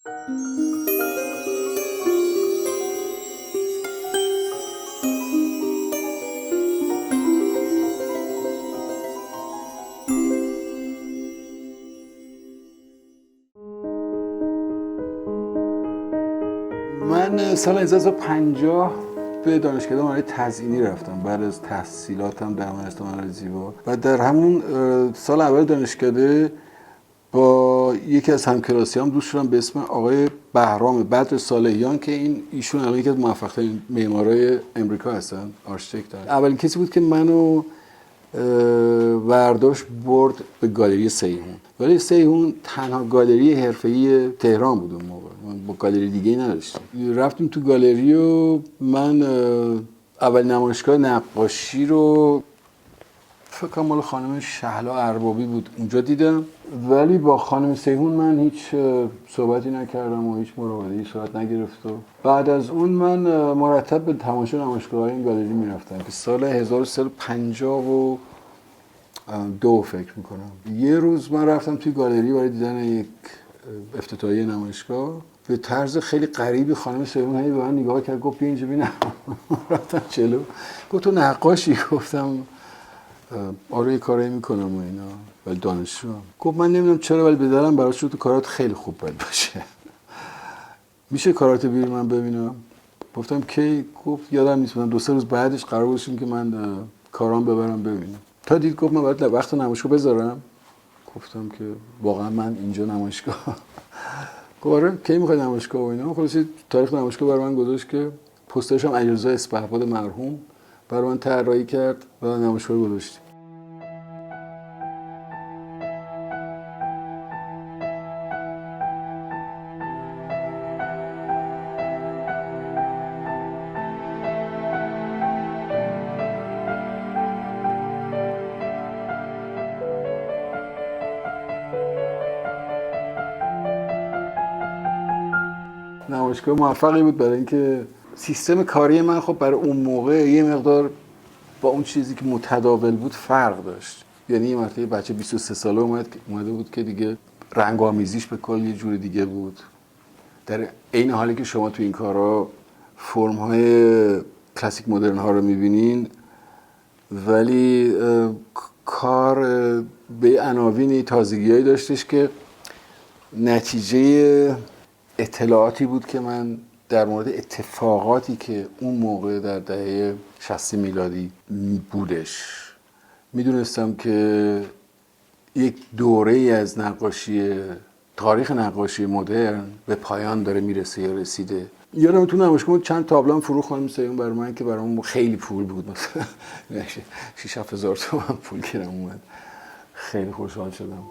من سال 1950 به دانشکده هنری تزیینی رفتم بعد از تحصیلاتم در دانشگاه هنر زیبا و در همون سال اول دانشکده با یکی از همکلاسیام دوست شدم به اسم آقای بهرام بدر صالحیان که ایشون الان یکی از موفق‌ترین معمارای امریکا هستن، آرشیتکت هستن. اولین کسی بود که منو برداشت برد به گالری سیحون. گالری سیحون تنها گالری حرفه‌ای تهران بود اون موقع. من با گالری دیگه‌ای نداشتم. رفتیم تو گالری و من اول نمایشگاه نقاشی رو فکر کنم مال خانم شهلا اربابی بود اونجا دیدم، ولی با خانم سیحون من هیچ صحبتی نکردم و هیچ مراوده‌ای صورت نگرفت. و بعد از اون من مرتب به تماشا نمایشگاه‌های این گالری میرفتم که سال 1352 فکر میکنم. یه روز من رفتم توی گالری برای دیدن یک افتتاحیه نمایشگاه. به طرز خیلی غریبی خانم سیحون هی به من نگاه کرد، گفت بیا اینجا ببینم. رفتم جلو، گفت تو نقاشی؟ گفتم آره یه کارایی میکنم و اینا ولی دانشجوام. گفت من نمیدونم چرا ولی به دلم براش تو کارات خیلی خوب باید باشه. میشه کارات بیاری من ببینم؟ گفتم کی؟ گفت یادم نیست، من 2-3 روز بعدش قرار گذاشتیم که من کارام ببرم ببینم. تا دید گفت من باید وقت نمایشگاه بذارم. گفتم که واقعا من اینجا نمایشگاه؟ گفت آره کی میخوای نمایشگاه و اینا. خلاص تاریخ نمایشگاه برای من گذاشت که پوسترش هم علیرضا اسپهباد مرحوم برای من طراحی کرد و نمایشگاه گذاشتیم. نمایشگاه موفقی بود برای اینکه سیستم کاری من خب برای اون موقع یه مقدار با اون چیزی که متداول بود فرق داشت. یعنی یه مرتبه بچه 23 ساله اومده بود که دیگه رنگ‌آمیزیش به کل یه جور دیگه بود. در عین حالی که شما تو این کارا فرم‌های کلاسیک مدرن ها رو می‌بینین، ولی کار به عناوین تازگی‌هایی داشتش که نتیجه اطلاعاتی بود که من در مورد اتفاقاتی که اون موقع در دهه 60 میلادی بودش میدونستم که یک دوره‌ای از تاریخ نقاشی مدرن به پایان داره میرسه یا رسیده. یادم تو نمایشگاه چند تابلو فروخت خانم سیحون برای من که برام خیلی پول بود، مثلا 6-7 هزار تومان پول گیرم اومد. خیلی خوشحال شدم.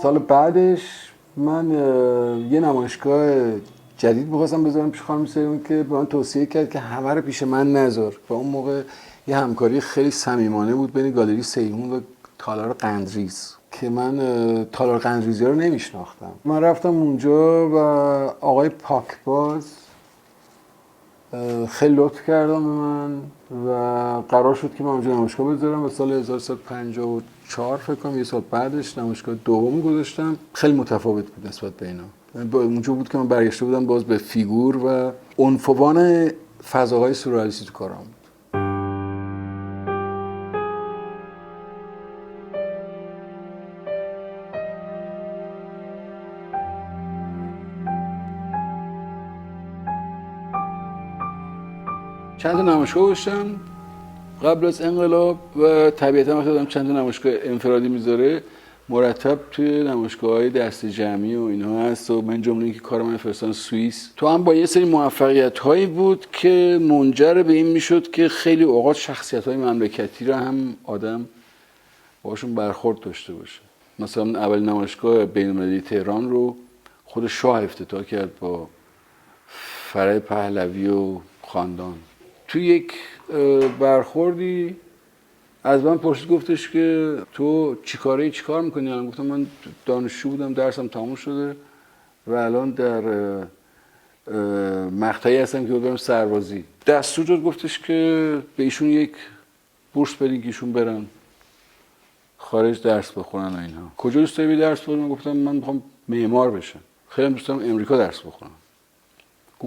سال بعدش من یه نمایشگاه جدید می‌خواستم بذارم پیش خانم سیحون که به من توصیه کرد که همه رو پیش من نذار. و اون موقع یه همکاری خیلی صمیمانه بود بین گالری سیحون و تالار قندریز که من تالار قندریزی رو نمیشناختم. من رفتم اونجا و آقای پاکباز خیلی لطف کردم به من و قرار شد که من اونجا نمایشگاه بذارم و سال 1354 فکر کنم یه سال بعدش نمایشگاه دوم گذاشتم. خیلی متفاوت بود نسبت به اینا. اونجا بود که من برگشته بودم باز به فیگور و عنفوان فضاهای سورئالیستی تو کارام بود. چند تا نمایشگاه داشتم قبل از انقلاب و طبیعتا وقتی آدم چند تا نمایشگاه انفرادی میذاره مرتب توی نمایشگاه‌های دست جمعی و اینا هست و من جمله اینکه کار من فرستادن سوئیس تو هم با یه سری موفقیت‌هایی بود که منجر به این میشد که خیلی اوقات شخصیت‌های مملکتی رو هم آدم باشون برخورد داشته باشه. مثلا اول نمایشگاه بین‌المللی تهران رو خود شاه افتتاح کرد با فرح پهلوی و خاندان. توی یک برخوردی از من پرسید، گفتش که تو چیکار میکنی الان؟ گفتم من دانشجو بودم، درسم تموم شده و الان در مقطعی هستم که برم سربازی. دستور داد، گفتش که به ایشون یک بورس بدین که ایشون برن خارج درس بخونن و اینها. کجا دوست داری درس بخونم؟ گفتم من میخوام معمار بشم. خیلی دوست دارم امریکا درس بخونم.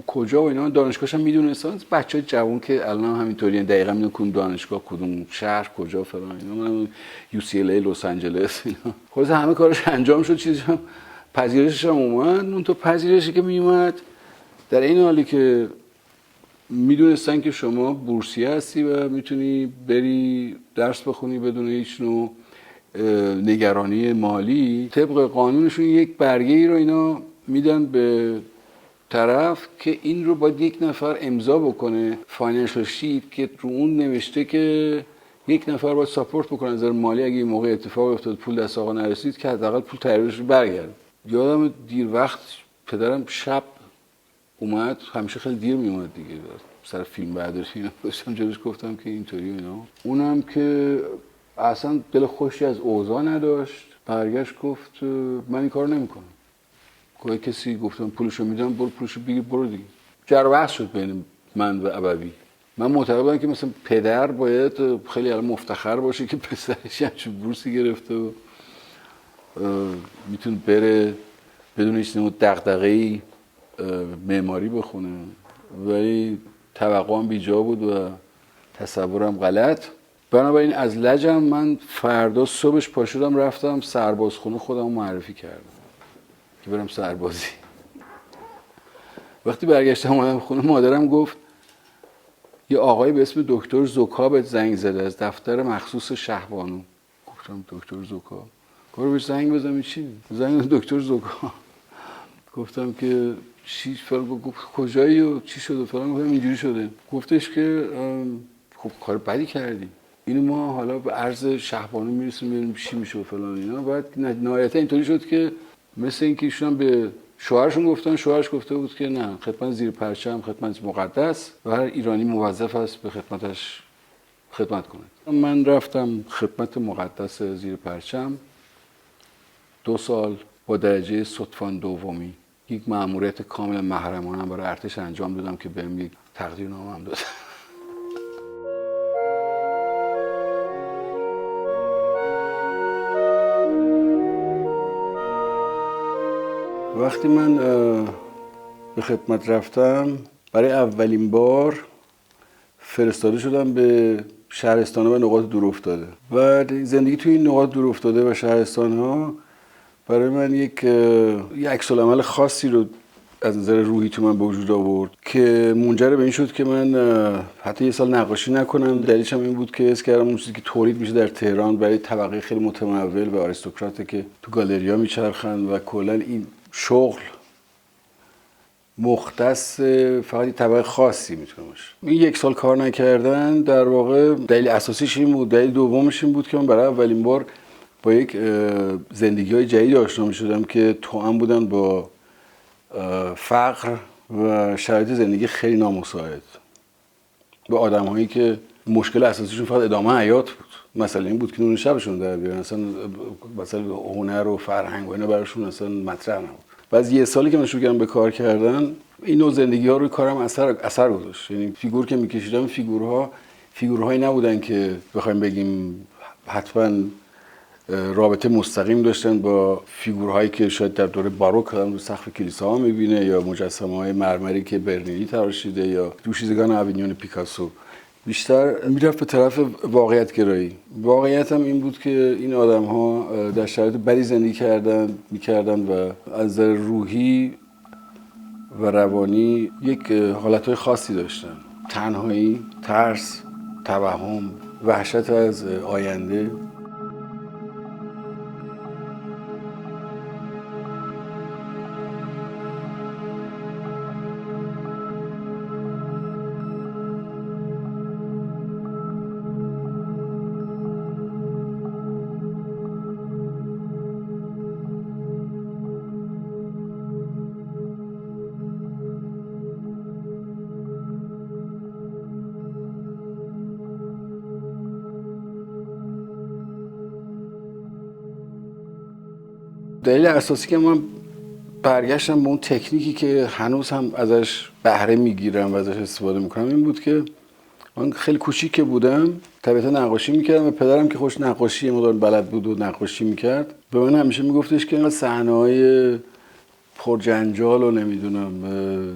کجا و اینا؟ من دانشگاهش هم میدونستم. بچهای جوان که الان هم همینطوریه، دقیقاً میدونن کدوم دانشگاه کدوم شهر کجا فلان اینا. من UCLA لس آنجلس اینا. خلاص همه کارش انجام شد، چیزی هم پذیرشش هم اومد. اون تو پذیرشی که میومد در این حالی که میدونستن که شما بورسیه هستی و میتونی بری درس بخونی بدون هیچ نوع نگرانی مالی، طبق قانونشون یک برگه ای رو اینا میدن به طرف که این رو باید یک نفر امضا بکنه، فاینانشال شیت، که رو اون نوشته که یک نفر باید ساپورت بکنه نظر مالی اگه این موقع اتفاق افتاد پول دست آقا نرسید که حداقل پول تحویلش رو برگرده. یادم دیر وقت پدرم شب اومد، همیشه خیلی دیر می اومد دیگه، سر فیلم برداری اینا داشتم جلوش، گفتم که اینطوری اینا. اونم که اصلا دل خوشی از اوضاع نداشت، برگشت گفت من این کارو نمیکنم. که کسی گفتم پولشو میدم، برو پولشو بگیر برو دیگه. جر و بحث شد بین من و ابوی. من معتقد بودم که مثلا پدر باید خیلی مفتخر باشه که پسرش همچین بورسی گرفته و میتونه بره بدون هیچ نوع دغدغه‌ای معماری بخونه، ولی توقعم بیجا بود و تصورم غلط. بنابراین از لجم من فردا صبحش پاشدم رفتم سربازخونه، خودم معرفی کردم که برم سربازی. وقتی برگشتم اومدم خونه، مادرم گفت یه آقای به اسم دکتر زوکا بهت زنگ زده از دفتر مخصوص شهبانو. گفتم دکتر زوکا؟ گفت بهش زنگ بزنم. چی؟ زنگ دکتر زوکا. گفتم که چی فلان؟ گفت کجایی و چی شده فلان؟ گفتم اینجوری شده. گفتش که خب کار بدی کردی، اینو ما حالا به عرض شهبانو میرسیم ببینیم چی میشه و فلان اینا. بعد نهایتا اینطوری شد که مثل اینکه ایشون به شوهرشون گفتن، شوهرش گفته بود که نه، خدمت زیر پرچم خدمت مقدس و هر ایرانی موظف است به خدمتش خدمت کنه. من رفتم خدمت مقدس زیر پرچم 2 سال با درجه صدفان دومی. یک مأموریت کاملا محرمانه برای ارتش انجام دادم که بهم یک تقدیرنامه هم داد. وقتی من به خدمت رفتم، برای اولین بار فرستاده شدم به شهرستان‌ها و نقاط دورافتاده و زندگی توی این نقاط دورافتاده و شهرستان‌ها برای من یک عکس‌العمل خاصی رو از نظر روحی تو من به وجود آورد که منجر به این شد که من حتی یه سال نقاشی نکنم. دلیلش هم این بود که حس کردم اون چیزی که تولید میشه در تهران برای طبقه خیلی متمول و آریستوکراته که تو گالریا میچرخن و کلا این شغل مختص فقط طبقه خاصی میتونه باشه. این 1 سال کار نکردن در واقع دلیل اساسیش این بود. دلیل دومش این بود که من برای اولین بار با یک زندگی‌های جدید آشنا می‌شدم که توأم بودن با فقر و شرایط زندگی خیلی نامساعد، با آدم‌هایی که مشکل اساسیشون فقط ادامه حیات بود. مثلا این بود که نون شبشون در بیارن، مثلا هنر و فرهنگ و اینا براشون اصلا مطرح نبود. بعد 1 سالی که من شروع کردم به کار کردن، این نوع زندگی‌ها روی کارم اثر گذاشت. یعنی فیگور که می‌کشیدم، فیگورهایی نبودن که بخوایم بگیم حتما رابطه مستقیم داشتن با فیگورهایی که شاید در دوره باروک آدم رو سقف کلیساها می‌بینه یا مجسمه‌های مرمری که برنینی تراشیده یا دوشیزگان اوینیون پیکاسو. بیشتر میرفت به طرف واقعیت گرایی. واقعیت هم این بود که این آدم‌ها در شرایط بدی زندگی می‌کردن و از نظر روحی و روانی یک حالتهای خاصی داشتن: تنهایی، ترس، توهم، وحشت از آینده. دلیل اساسی که من برگشتم به اون تکنیکی که هنوز هم ازش بهره میگیرم و ازش استفاده میکنم این بود که من خیلی کوچیک که بودم طبیعتا نقاشی میکردم و پدرم که خوش نقاشی مدار بلد بود و نقاشی میکرد به من همیشه میگفتش که اینقدر صحنه‌های پرجنجال و نمیدونم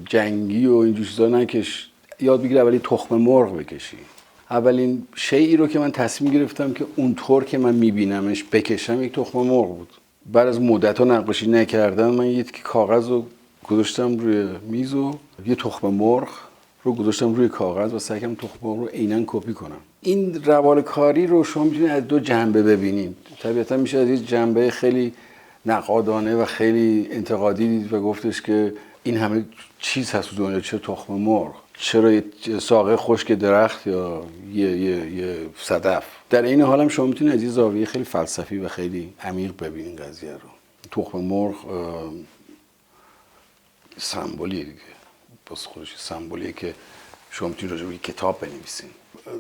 جنگی و اینجور چیزا نکش، یاد بگیر اولی تخم مرغ بکشی. اولین شیئی رو که من تصمیم گرفتم که اونطور که من میبینمش بکشم یک تخم مرغ بود. بعد از مدت‌ها نقاشی نکردن من یه تیکه کاغذ رو گذاشتم روی میز و یه تخم مرغ رو گذاشتم روی کاغذ و سعی کردم تخم مرغ رو عیناً کپی کنم. این روال کاری رو شما میتونید از دو جنبه ببینید. طبیعتا میشه از یه جنبه خیلی نقادانه و خیلی انتقادی دید و گفتش که این همه چیز هست تو دنیا، چه تخم مرغ، چرا یه ساقه خشک درخت یا یه صدف. در این حال هم شما میتونید از یه زاویه خیلی فلسفی و خیلی عمیق ببینید قضیه رو. تخم مرغ سمبولیه دیگه، بس خودش سمبولیه که شما میتونید راجع به کتاب بنویسین.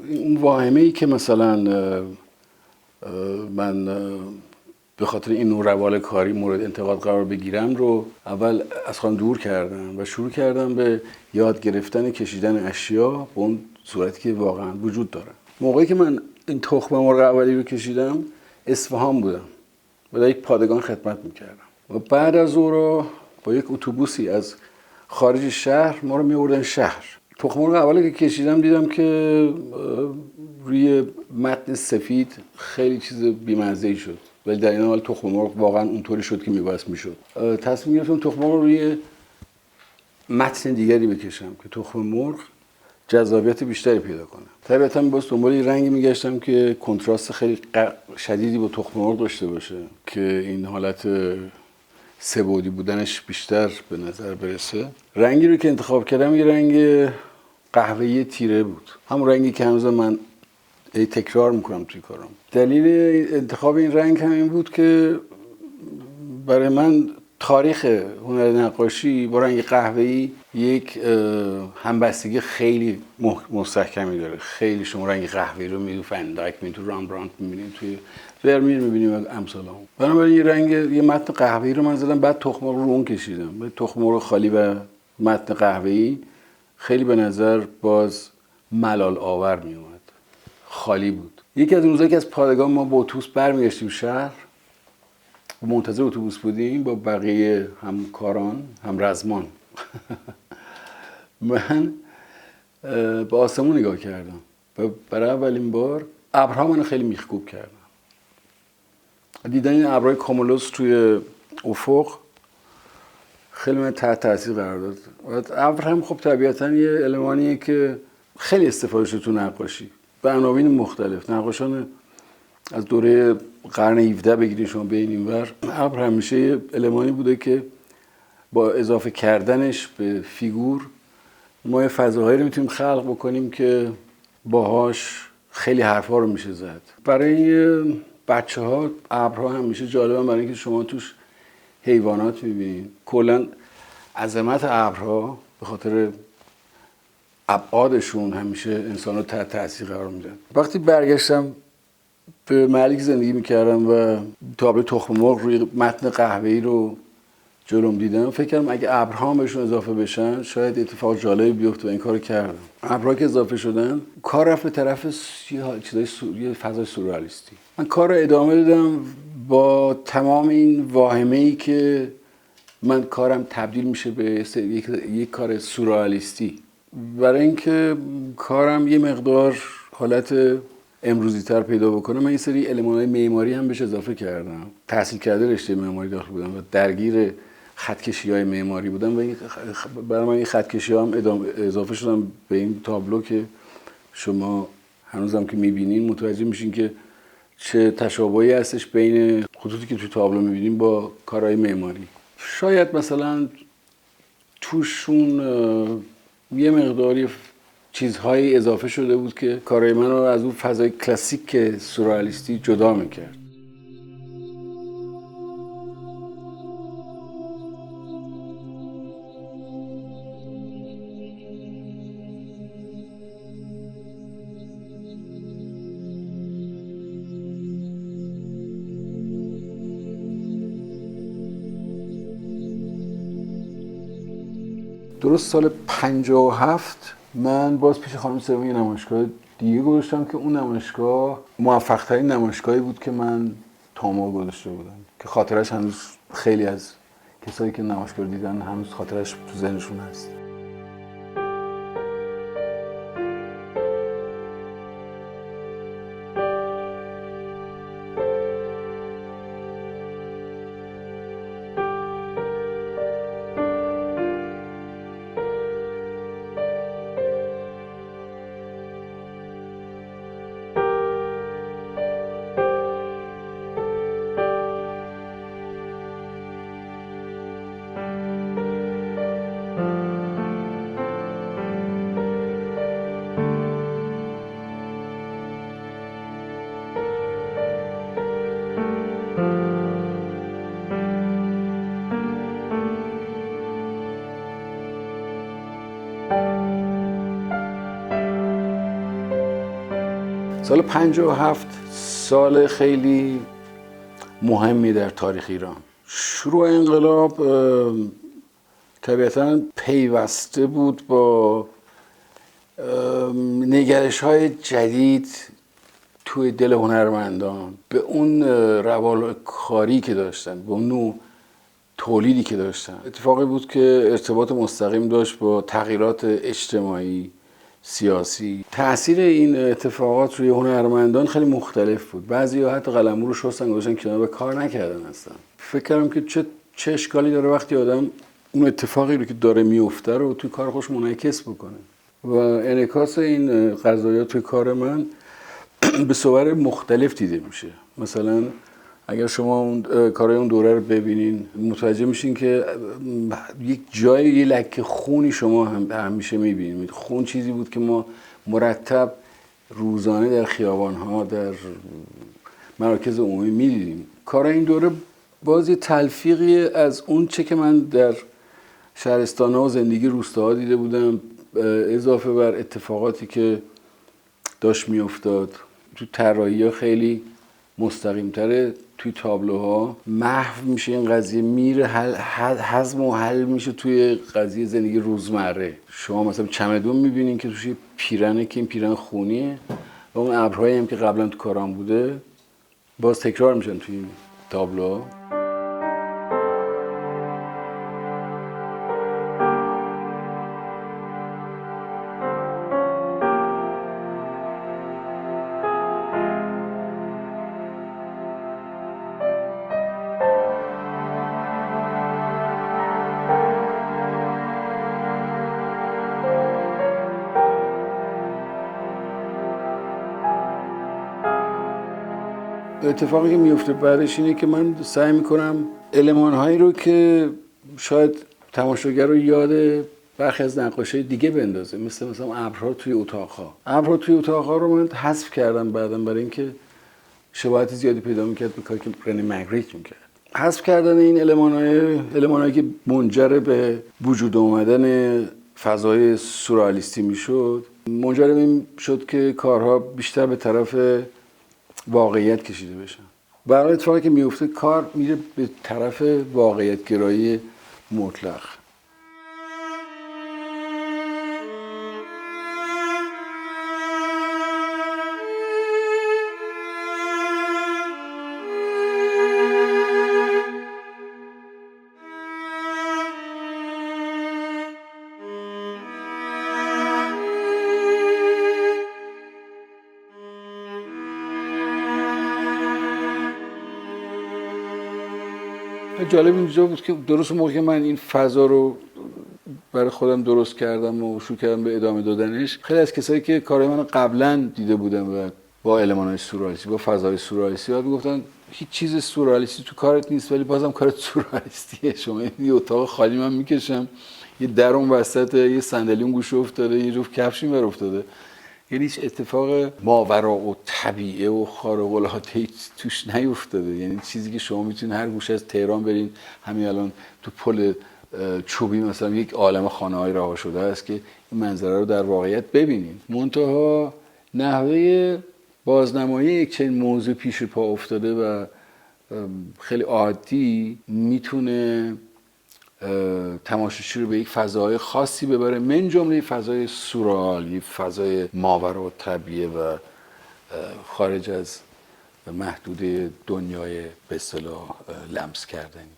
اون واهمه‌ای که مثلا من به خاطر این نوع روال کاری مورد انتقاد قرار بگیرم رو اول از خودم دور کردم و شروع کردم به یاد گرفتن کشیدن اشیا به اون صورتی که واقعا وجود داره. موقعی که من این تخم مرغ اولی رو کشیدم اصفهان بودم و در یک پادگان خدمت میکردم و بعد از اون رو با یک اتوبوسی از خارج شهر ما رو می‌بردن شهر. تخم مرغ اولی که کشیدم دیدم که روی متن سفید خیلی چیز بی‌مزه‌ای شد، ولی در این حال تخم مرغ واقعا اونطوری شد که میبایست میشد. تصمیم گرفتم تخم مرغ رو روی متن دیگری بکشم که تخم مرغ جذابیت بیشتری پیدا کنه. طبیعتا باز دنبال یه رنگی میگشتم که کنتراست خیلی شدیدی با تخم مرغ داشته باشه که این حالت سه‌بعدی بودنش بیشتر به نظر برسه. رنگی رو که انتخاب کردم یه رنگ قهوه‌ای تیره بود، همون رنگی که هنوز من تکرار میکنم توی کارم. دلیل انتخاب این رنگ هم این بود که برای من تاریخ هنر نقاشی با رنگ قهوه‌ای یک همبستگی خیلی مستحکمی داره. خیلی شما رنگ قهوه‌ای رو می‌بینید فن دایک می‌بینید، تو رامبرانت می‌بینید، توی ورمیر می‌بینید و امثال اون. بنابراین یه متن قهوه‌ای رو من زدم، بعد تخم مرغ رو اون کشیدم. به تخم مرغ خالی و متن قهوه‌ای خیلی به نظر باز ملال آور میومد. خالی بود. یکی از روزایی که از پادگان ما با اتوبوس برمیگشتیم شهر، منتظر اتوبوس بودیم با بقیه همکاران، هم رزمان. من به آسمون نگاه کردم و برای اولین بار ابرها منو خیلی میخکوب کردن. دیدن این ابرهای کامولوس توی افق خیلی من تحت تاثیر قرار داد. و ابر هم خب طبیعتا یه المانیه که خیلی استفاده شده تو نقاشی به عناوین مختلف. نقاشان از دوره قرن 17 بگیرید شما به این ور، ابر همیشه یه المانی بوده که با اضافه کردنش به فیگور ما یه فضاهایی رو میتونیم خلق بکنیم که باهاش خیلی حرفا رو میشه زد. برای بچه‌ها ابرها همیشه جالبن برای اینکه شما توش حیوانات میبینید. کلا عظمت ابرها به خاطر ابعادشون همیشه انسان رو تحت تاثیر قرار میدن. وقتی برگشتم به محلی که زندگی میکردم و تابلو تخم مرغ روی متن قهوه‌ای رو جلوم دیدم، فکر کردم اگه ابرها بهشون اضافه بشن شاید اتفاق جالبی بیفته و این کارو کردم. ابرها که اضافه شدن کار رفت به طرف یه فضای سورئالیستی. من کار رو ادامه دادم با تمام این واهمه‌ای که من کارم تبدیل میشه به یک کار سورئالیستی. برای اینکه کارم یه مقدار حالت امروزی تر پیدا بکنه من یه سری المان‌های معماری هم بهش اضافه کردم. تحصیل کرده رشته معماری داخل بودم و درگیر خطکشی‌های معماری بودم و برای من این خطکشی‌ها هم اضافه شدم به این تابلو که شما هنوزم که می‌بینین متوجه میشین که چه تشابهی هستش بین خطوطی که توی تابلو می‌بینین با کارهای معماری. شاید مثلا توشون یه مقداری چیزهایی اضافه شده بود که کارهای من رو از اون فضای کلاسیک سورئالیستی جدا میکرد. درست سال 57 من باز پیش خانم سوم یه نمایشگاه دیگه گذاشتم که اون نمایشگاه موفق ترین نمایشگاهی بود که من تا ما گذاشته بودم، که خاطرش هنوز خیلی از کسایی که نمایشگاه دیدن هنوز خاطرش تو ذهنشون هست. سال 57 سال خیلی مهمی در تاریخ ایران. شروع انقلاب طبیعتاً پیوسته بود با نگرش‌های جدید توی دل هنرمندان، به اون روال کاری که داشتن، به اون نوع تولیدی که داشتن. اتفاقی بود که ارتباط مستقیم داشت با تغییرات اجتماعی، سیاسی. تأثیر این اتفاقات روی هنرمندان خیلی مختلف بود. بعضی‌ها حتی قلمو رو شستن گذاشتن کنار و کار نکردن اصلا. فکر کردم که چه اشکالی داره وقتی آدم اون اتفاقی رو که داره میفته رو توی کار خودش منعکس بکنه. و انعکاس این قضایا توی کار من به صور مختلف دیده میشه. مثلا اگر شما اون کارهای اون دوره رو ببینین متوجه میشین که یک جای یه لکه خونی شما همیشه میبینید. خون چیزی بود که ما مرتب روزانه در خیابان‌ها، در مراکز عمومی میدیدیم. کارهای این دوره باز یه تلفیقی از اون چه که من در شهرستان‌ها و زندگی روستاها دیده بودم، اضافه بر اتفاقاتی که داشت میافتاد. تو طراحی‌ها خیلی مستقیم‌تره، توی تابلوها محو میشه این قضیه، میره هضم و حل میشه توی قضیه زندگی روزمره. شما مثلا چمدون میبینین که توش پیرنه که این پیرن خونیه و اون ابرهایی هم که قبلا تو کارام بوده باز تکرار میشن توی این تابلوها. اتفاقی که میفته بعدش اینه که من سعی میکنم المان‌هایی رو که شاید تماشاگر رو یاد برخی از نقاشی دیگه بندازه، مثلا ابرها توی اتاق‌ها رو من حذف کردم بعداً برای اینکه شباهت زیادی پیدا میکرد به کاری که رنی مگریت میکرد. حذف کردن این المان‌هایی که منجر به وجود آمدن فضای سورئالیستی میشد، منجر به این شد که کارها بیشتر به طرف واقعیت کشیده بشن. برای اتفاقی که میفته کار میره به طرف واقعیت گرایی مطلق. جالب اینجا بود که درست موقعی که من این فضا رو برای خودم درست کردم و شروع کردم به ادامه دادنش، خیلی از کسایی که کارهای منو قبلا دیده بودن و با المان‌های سورئالیستی، با فضای سورئالیستی میگفتن هیچ چیز سورئالیستی تو کارت نیست ولی بازم کارت سورئالیستیه. شما یه اتاق خالی من میکشم، یه در اون وسط، یه صندلی اون گوشه افتاده، یه جفت کفش اینور افتاده، یعنی هیچ اتفاق ماوراء و طبیعه و خارق العاده توش نیفتاده. یعنی چیزی که شما میتونید هر گوشه از تهران برین، همین الان تو پل چوبی مثلا یک عالمه خانه‌های رها شده است که این منظره رو در واقعیت ببینید. منتها نحوه بازنمایی یک چنین موضوع پیش پا افتاده و خیلی عادی میتونه تماشاچی رو به یک فضای خاصی ببره، من جمله فضای سورئال، یک فضای ماورالطبیعه و خارج از محدوده دنیای به اصطلاح لمس کردنی.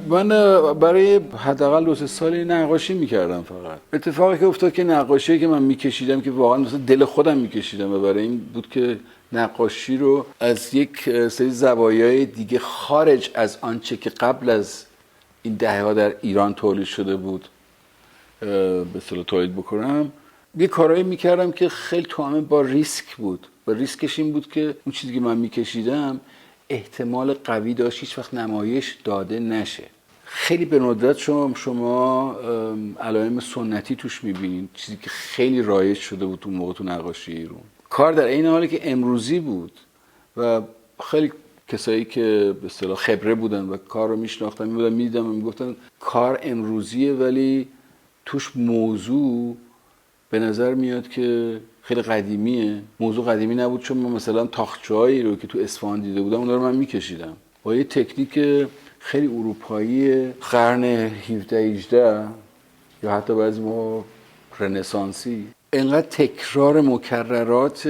من برای حداقل 2-3 سالی نقاشی میکردم. فقط اتفاقی که افتاد که نقاشی که من میکشیدم که واقعا مثلا دل خودم میکشیدم و برای این بود که نقاشی رو از یک سری زوایای دیگه خارج از آنچه که قبل از این دهه‌ها در ایران تولید شده بود به اصطلاح تولید بکنم. یه کارایی میکردم که خیلی توأم با ریسک بود و ریسکش این بود که اون چیزی که من میکشیدم احتمال قوی داشت هیچ وقت نمایش داده نشه. خیلی به ندرت شما علائم سنتی توش میبینید، چیزی که خیلی رایج شده بود اون موقع تو نقاشی ایران. کار در این حالی که امروزی بود و خیلی کسایی که به اصطلاح خبره بودن و کار رو میشناختن میدیدم و میگفتن کار امروزیه ولی توش موضوع به نظر میاد که خیلی قدیمیه. موضوع قدیمی نبود، چون من مثلا تاقچه‌هایی رو که تو اصفهان دیده بودم اون رو من میکشیدم با یه تکنیک خیلی اروپایی قرن 17-18 یا حتی بعضی موقع رنسانسی. انقدر تکرار مکررات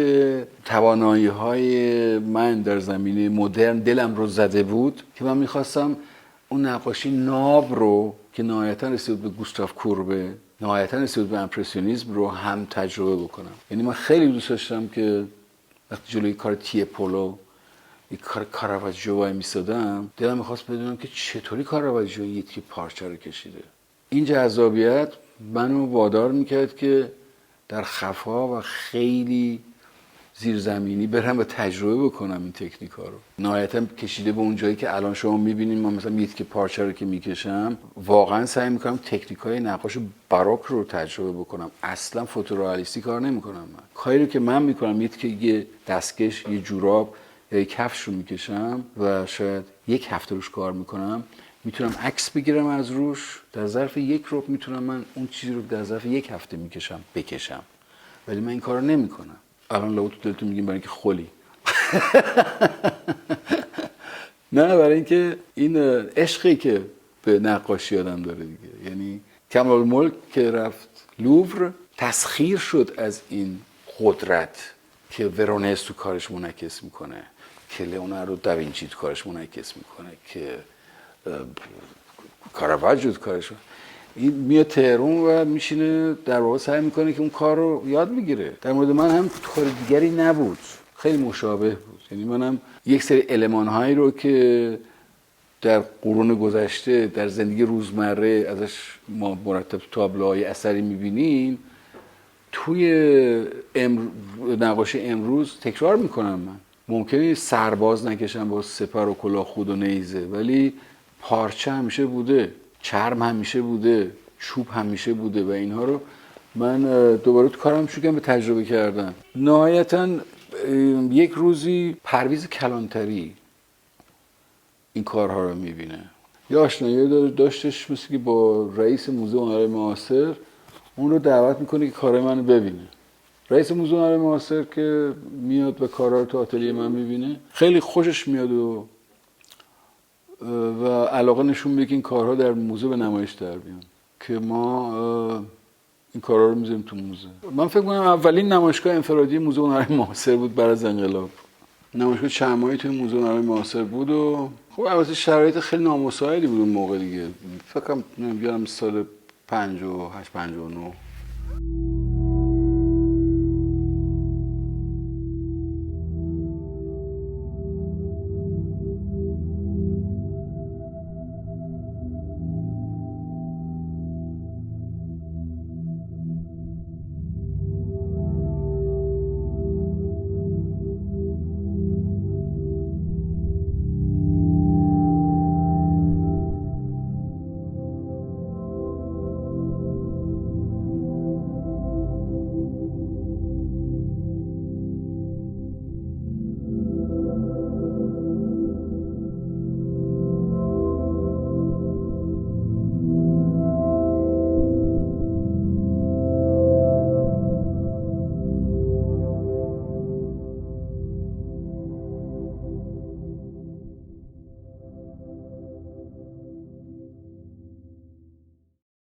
توانایی‌های من در زمینه مدرن دلم رو زده بود که من میخواستم اون نقاشی ناب رو که نهایتاً رسید به گوستاف کوربه، نهایتاً رسید به امپرسیونیسم رو هم تجربه بکنم. یعنی من خیلی دوست داشتم که وقتی جلوی کار تیپولو، یک کار کاراواجو وای میسادم، دلم میخواست بدونم که چطوری کاراواجو یک پارچه رو کشیده. این جذابیت منو وادار میکرد که در خفا و خیلی زیرزمینی برم و تجربه بکنم این تکنیک ها رو. نهایتا کشیده به اون جایی که الان شما میبینید من مثلا یک پارچه رو که میکشم واقعا سعی میکنم تکنیک های نقاش باروک رو تجربه بکنم. اصلا فوتورئالیستی کار نمیکنم. من کاری رو که من میکنم که یه دستکش، یه جوراب یا یه کفش رو میکشم و شاید 1 هفته روش کار میکنم، میتونم عکس بگیرم از روش، در ظرف 1 ربع میتونم من اون چیزی رو در ظرف 1 هفته بکشم. ولی من این کارو نمیکنم. الان لو تو دلتون میگیم برای اینکه خلی. نه، برای اینکه این عشقی که به نقاشی آدم داره دیگه. یعنی کمال الملک که رفت لوور تسخیر شد از این قدرت که ورونز تو کارش منعکس میکنه، که لئوناردو داوینچی تو کارش منعکس میکنه، که کاراواجو تو کارش. این میاد تهران و میشینه در واقع سعی میکنه که اون کار رو یاد بگیره. در مورد من هم کار دیگری نبود، خیلی مشابه بود. یعنی منم یک سری المان‌هایی رو که در قرون گذشته در زندگی روزمره ازش ما مرتب تابلوهای اثری میبینیم توی نقاشی امروز تکرار میکنم. من ممکنه سرباز نکشم با سپر و کلاه خود و نیزه، ولی پارچه همیشه بوده، چرم همیشه بوده، چوب همیشه بوده و اینها رو من دوباره تو کارم شروع به تجربه کردن. نهایتاً یک روزی پرویز کلانتری این کارها رو میبینه. یه آشنایی داشتش مثل که با رئیس موزه هنرهای معاصر، اون رو دعوت میکنه که کارهای منو ببینه. رئیس موزه هنرهای معاصر که میاد و کارها رو تو آتلیه من میبینه، خیلی خوشش میاد و علاقه نشون میده که این کارها در موزه به نمایش در بیان، که ما این کارها رو میذاریم تو موزه. من فکر کنم اولین نمایشگاه انفرادی موزه هنرهای معاصر بود بعد از انقلاب. نمایشگاه چند ماهی توی موزه هنرهای معاصر بود و خب البته شرایط خیلی نامساعدی بود اون موقع دیگه. فکر کنم سال 58 59